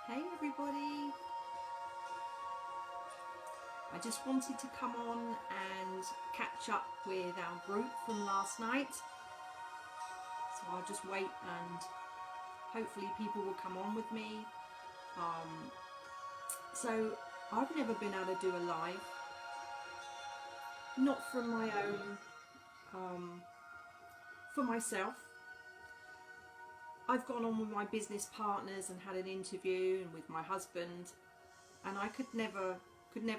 Hey everybody! I just wanted to come on and catch up with our group from last night. So I'll just wait and hopefully people will come on with me. So I've never been able to do a live, not from my own, for myself. I've gone on with my business partners and had an interview and with my husband, and I could never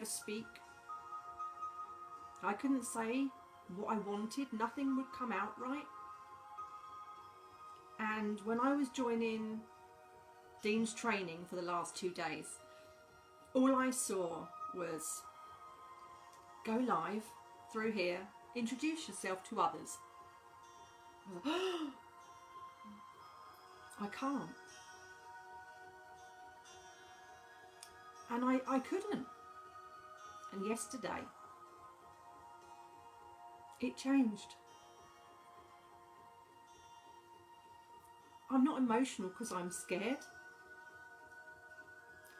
speak. I couldn't say what I wanted. Nothing would come out right. And when I was joining Dean's training for the last 2 days, all I saw was go live through here, introduce yourself to others. I was like, oh, I can't. And I couldn't. And yesterday, it changed. I'm not emotional because I'm scared.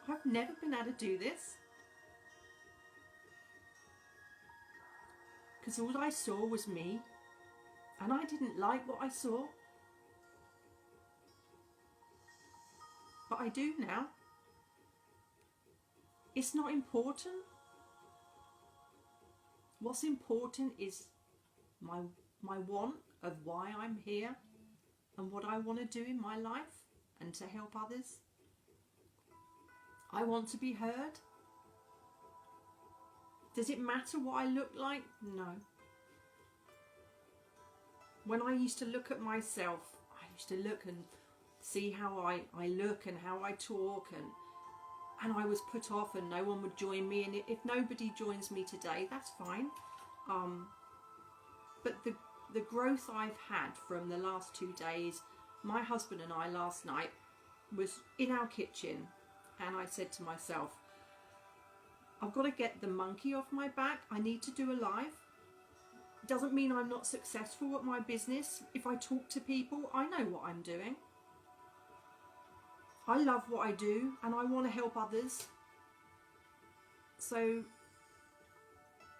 I've never been able to do this. Because all I saw was me. And I didn't like what I saw. But I do now. It's not important. What's important is my want of why I'm here and what I want to do in my life and to help others. I want to be heard. Does it matter what I look like? No. When I used to look at myself, I used to look and see how I look and how I talk, and I was put off and no one would join me, and if nobody joins me today, that's fine. But the growth I've had from the last 2 days, my husband and I last night was in our kitchen, and I said to myself, I've got to get the monkey off my back. I need to do a live. Doesn't mean I'm not successful at my business. If I talk to people, I know what I'm doing. I love what I do and I want to help others. So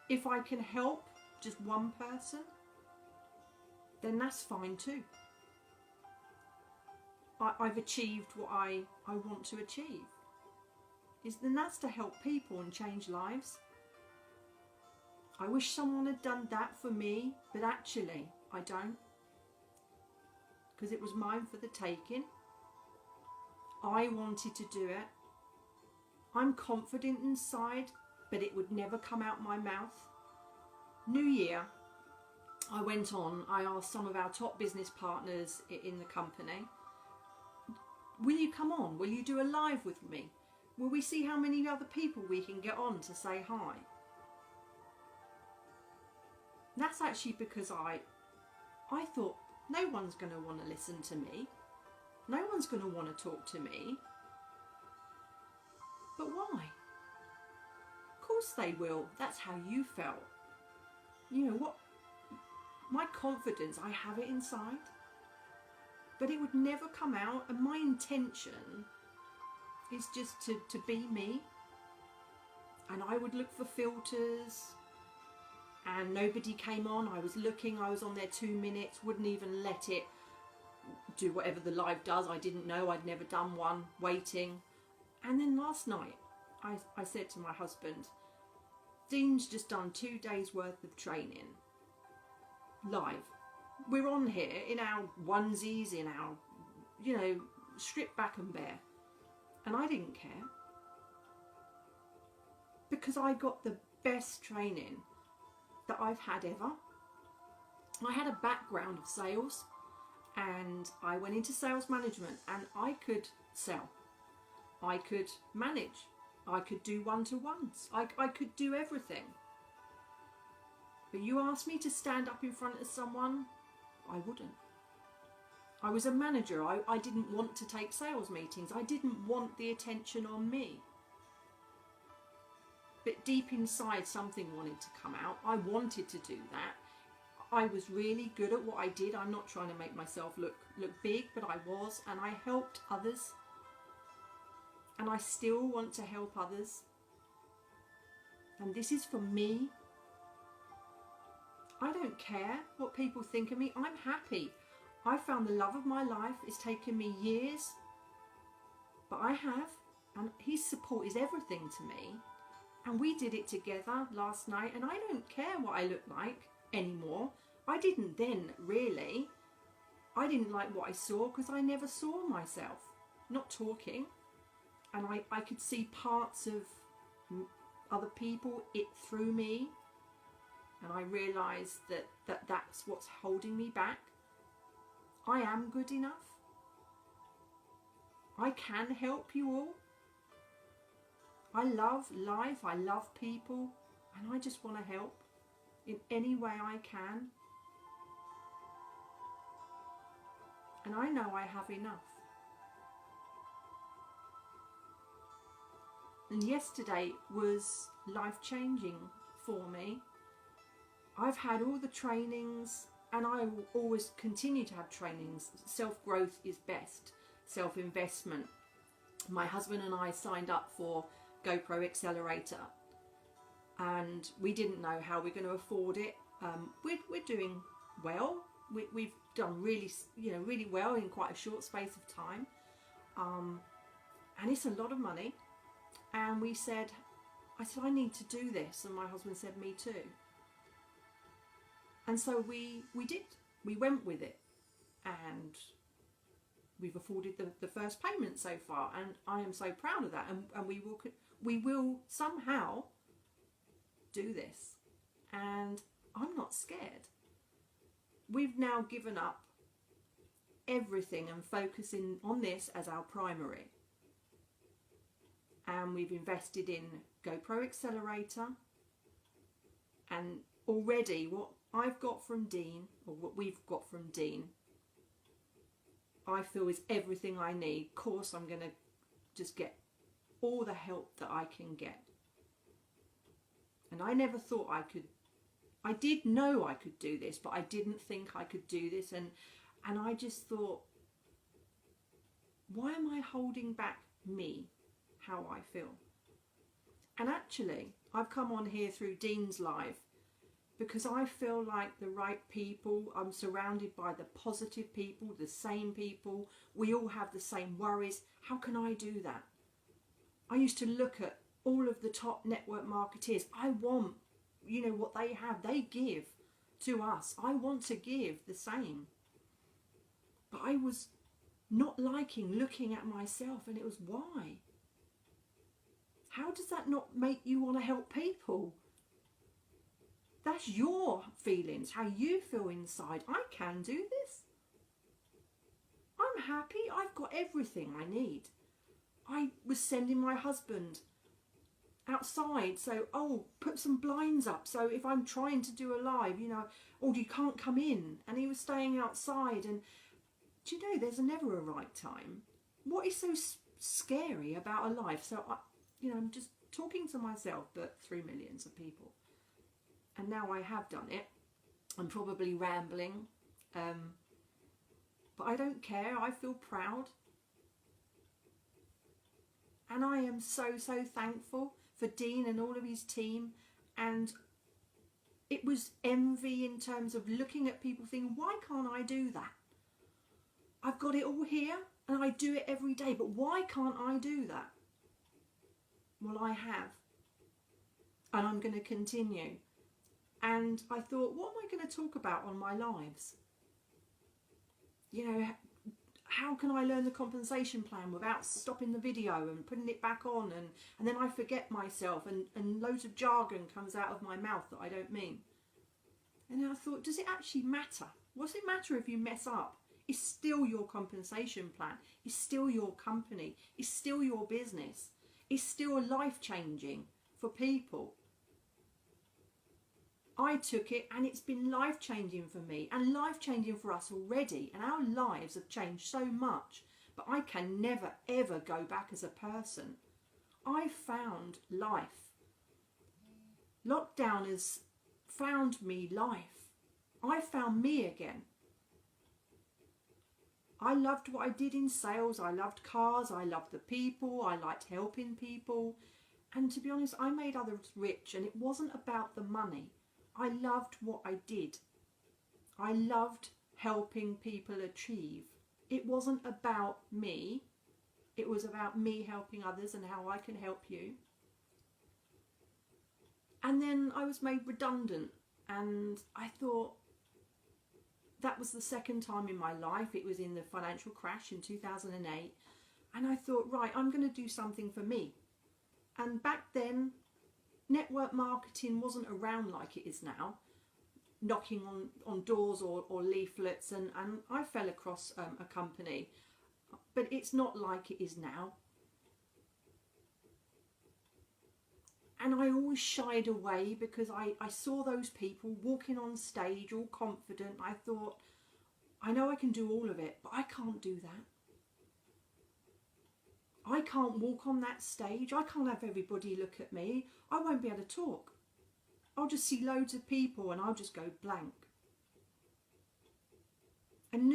if I can help just one person, then that's fine too. I've achieved what I want to achieve. Then that's to help people and change lives. I wish someone had done that for me, but actually I don't. Because it was mine for the taking. I wanted to do it. I'm confident inside, but it would never come out my mouth. New Year, I went on, I asked some of our top business partners in the company, will you come on? Will you do a live with me? Will we see how many other people we can get on to say hi? That's actually because I thought no one's going to want to listen to me. No one's going to want to talk to me. But why? Of course they will. That's how you felt. You know what? My confidence, I have it inside. But it would never come out. And my intention is just to be me. And I would look for filters. And nobody came on. I was looking. I was on there 2 minutes. Wouldn't even let it do whatever the live does. I didn't know. I'd never done one. Waiting. And then last night, I said to my husband, Dean's just done 2 days worth of training. Live. We're on here in our onesies, in our, stripped back and bare. And I didn't care. Because I got the best training that I've had ever. I had a background of sales. And I went into sales management and I could sell. I could manage. I could do one-to-ones. I could do everything. But you asked me to stand up in front of someone, I wouldn't. I was a manager. I didn't want to take sales meetings. I didn't want the attention on me. But deep inside something wanted to come out. I wanted to do that. I was really good at what I did. I'm not trying to make myself look big, but I was, and I helped others. and I still want to help others. And this is for me. I don't care what people think of me. I'm happy. I found the love of my life. It's taken me years, but I have, and his support is everything to me. And we did it together last night, and I don't care what I look like anymore. I didn't then, really. I didn't like what I saw because I never saw myself not talking, and I could see parts of other people through me, and I realised that's what's holding me back. I am good enough. I can help you all. I love life, I love people, and I just want to help in any way I can. And I know I have enough. And yesterday was life-changing for me. I've had all the trainings, and I will always continue to have trainings. Self-growth is best. Self-investment. My husband and I signed up for GoPro Accelerator, and we didn't know how we're going to afford it. We're doing well. We've done really well in quite a short space of time, and it's a lot of money. And I said I need to do this, and my husband said me too. And so we did. We went with it, and we've afforded the first payment so far, and I am so proud of that. And we will somehow do this, and I'm not scared. We've now given up everything and focusing on this as our primary. And we've invested in GoPro Accelerator, and already what I've got from Dean, or what we've got from Dean, I feel is everything I need. Of course, I'm going to just get all the help that I can get. And I never thought I did know I could do this, but I didn't think I could do this. And I just thought, why am I holding back me, how I feel? And actually, I've come on here through Dean's Live because I feel like the right people. I'm surrounded by the positive people, the same people. We all have the same worries. How can I do that? I used to look at all of the top network marketeers. I want, what they have. They give to us. I want to give the same. But I was not liking looking at myself, and it was why? How does that not make you want to help people? That's your feelings, how you feel inside. I can do this. I'm happy. I've got everything I need. I was sending my husband outside, so put some blinds up, so if I'm trying to do a live, you can't come in, and he was staying outside. And do you know, there's never a right time. What is so scary about a life? So I'm just talking to myself, but through millions of people. And now I have done it. I'm probably rambling, but I don't care. I feel proud. And I am so thankful for Dean and all of his team. And it was envy in terms of looking at people thinking, why can't I do that? I've got it all here and I do it every day, but why can't I do that? Well, I have. And I'm going to continue. And I thought, what am I going to talk about on my lives? How can I learn the compensation plan without stopping the video and putting it back on? And then I forget myself, and loads of jargon comes out of my mouth that I don't mean. And then I thought, does it actually matter? What does it matter if you mess up? It's still your compensation plan. It's still your company. It's still your business. It's still life-changing for people. I took it, and it's been life-changing for me and life-changing for us already, and our lives have changed so much, but I can never ever go back as a person. I found life. Lockdown has found me life. I found me again. I loved what I did in sales. I loved cars. I loved the people. I liked helping people. And to be honest, I made others rich, and it wasn't about the money. I loved what I did. I loved helping people achieve. It wasn't about me. It was about me helping others and how I can help you. And then I was made redundant, and I thought, that was the second time in my life. It was in the financial crash in 2008. And I thought, right, I'm going to do something for me. And back then, network marketing wasn't around like it is now, knocking on doors or leaflets. And I fell across a company, but it's not like it is now. And I always shied away because I saw those people walking on stage all confident. I thought, I know I can do all of it, but I can't do that. I can't walk on that stage. I can't have everybody look at me. I won't be able to talk. I'll just see loads of people and I'll just go blank. And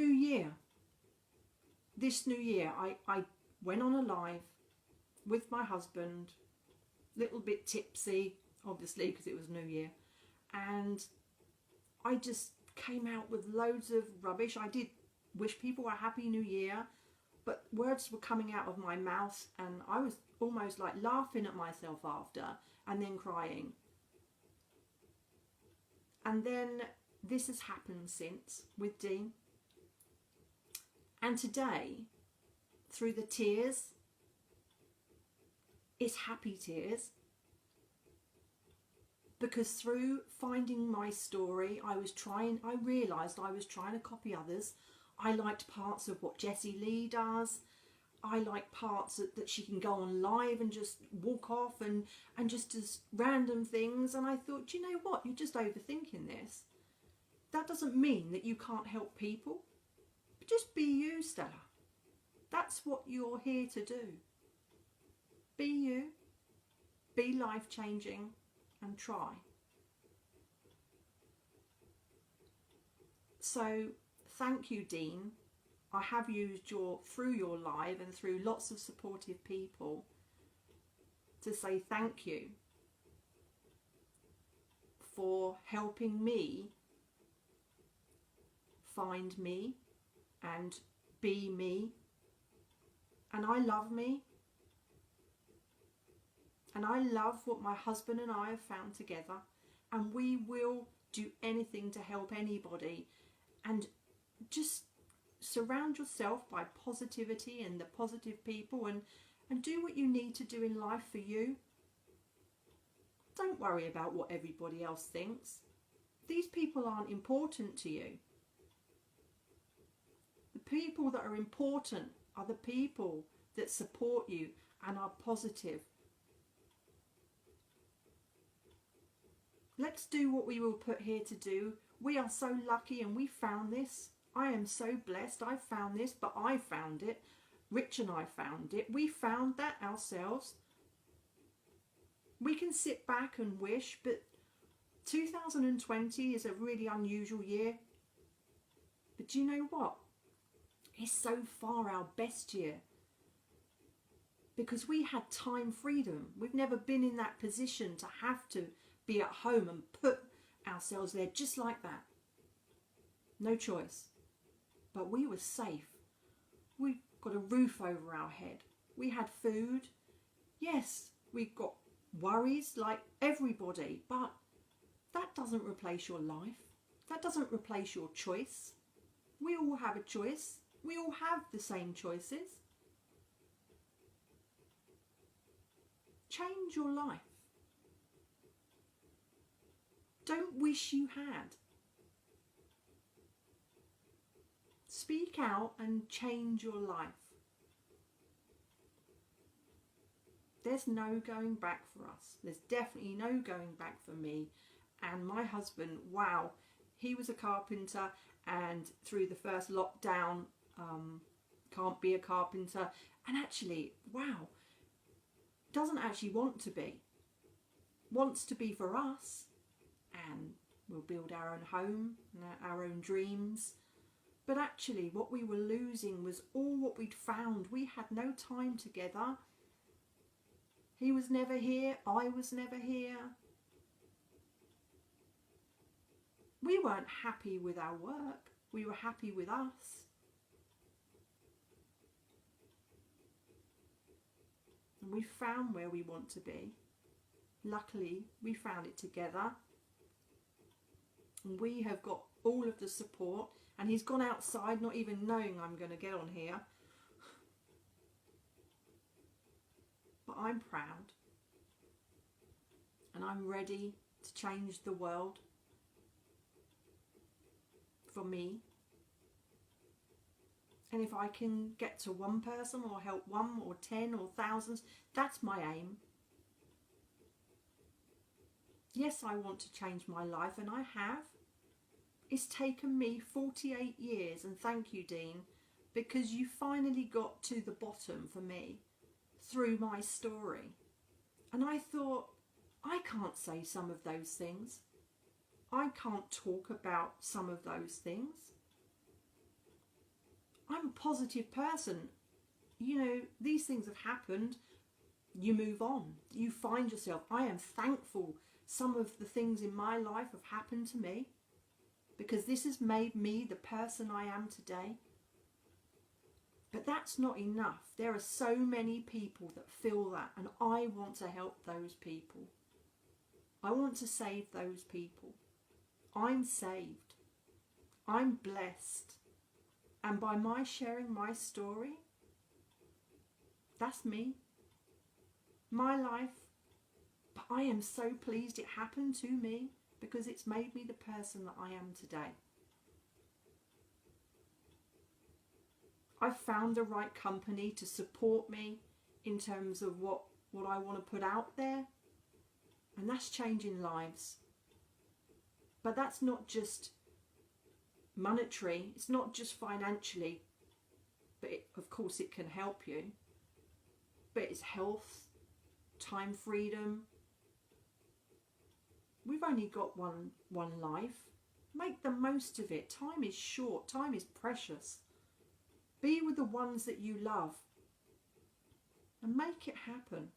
this new year, I went on a live with my husband, little bit tipsy, obviously, because it was New Year. And I just came out with loads of rubbish. I did wish people a happy New Year, but words were coming out of my mouth and I was almost like laughing at myself after and then crying. And then this has happened since with Dean. And today, through the tears, it's happy tears, because through finding my story, I realised I was trying to copy others. I liked parts of what Jessie Lee does. I like parts that she can go on live and just walk off and just random things. And I thought, do you know what? You're just overthinking this. That doesn't mean that you can't help people. But just be you, Stella. That's what you're here to do. Be you, be life-changing, and try. So, thank you, Dean. I have used through your live and through lots of supportive people to say thank you for helping me find me and be me. And I love me. And I love what my husband and I have found together. And we will do anything to help anybody. And just surround yourself by positivity and the positive people, and do what you need to do in life for you. Don't worry about what everybody else thinks. These people aren't important to you. The people that are important are the people that support you and are positive. Let's do what we were put here to do. We are so lucky and we found this. I am so blessed. I found this, but I found it. Rich and I found it. We found that ourselves. We can sit back and wish, but 2020 is a really unusual year. But do you know what? It's so far our best year. Because we had time freedom. We've never been in that position to have to be at home and put ourselves there just like that. No choice. But we were safe. We got a roof over our head. We had food. Yes, we got worries like everybody, but that doesn't replace your life. That doesn't replace your choice. We all have a choice. We all have the same choices. Change your life. Don't wish you had. Speak out and change your life. There's no going back for us. There's definitely no going back for me. And my husband, wow, he was a carpenter, and through the first lockdown, can't be a carpenter. And actually, wow, doesn't actually want to be. Wants to be for us. And we'll build our own home, our own dreams. But actually what we were losing was all what we'd found. We had no time together. He was never here. I was never here. We weren't happy with our work. We were happy with us. And we found where we want to be. Luckily, we found it together. And we have got all of the support. And he's gone outside not even knowing I'm going to get on here. But I'm proud. And I'm ready to change the world. For me. And if I can get to one person or help one or 10 or thousands, that's my aim. Yes, I want to change my life, and I have. It's taken me 48 years, and thank you, Dean, because you finally got to the bottom for me through my story. And I thought, I can't say some of those things. I can't talk about some of those things. I'm a positive person. You know, these things have happened. You move on. You find yourself. I am thankful some of the things in my life have happened to me because this has made me the person I am today. But that's not enough. There are so many people that feel that, and I want to help those people. I want to save those people. I'm saved. I'm blessed. And by my sharing my story, that's me. My life. But I am so pleased it happened to me because it's made me the person that I am today. I've found the right company to support me in terms of what I want to put out there. And that's changing lives. But that's not just monetary. It's not just financially. But of course it can help you. But it's health, time freedom. We've only got one life. Make the most of it. Time is short. Time is precious. Be with the ones that you love. And make it happen.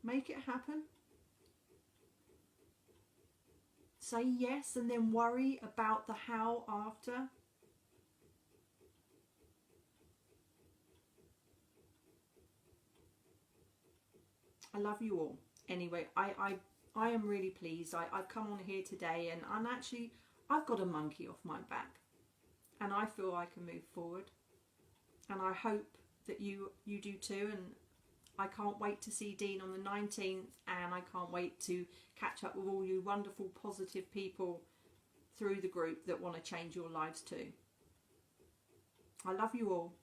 Make it happen. Say yes and then worry about the how after. I love you all. Anyway, I am really pleased. I've come on here today and I've got a monkey off my back. And I feel I can move forward. And I hope that you do too. And I can't wait to see Dean on the 19th. And I can't wait to catch up with all you wonderful, positive people through the group that want to change your lives too. I love you all.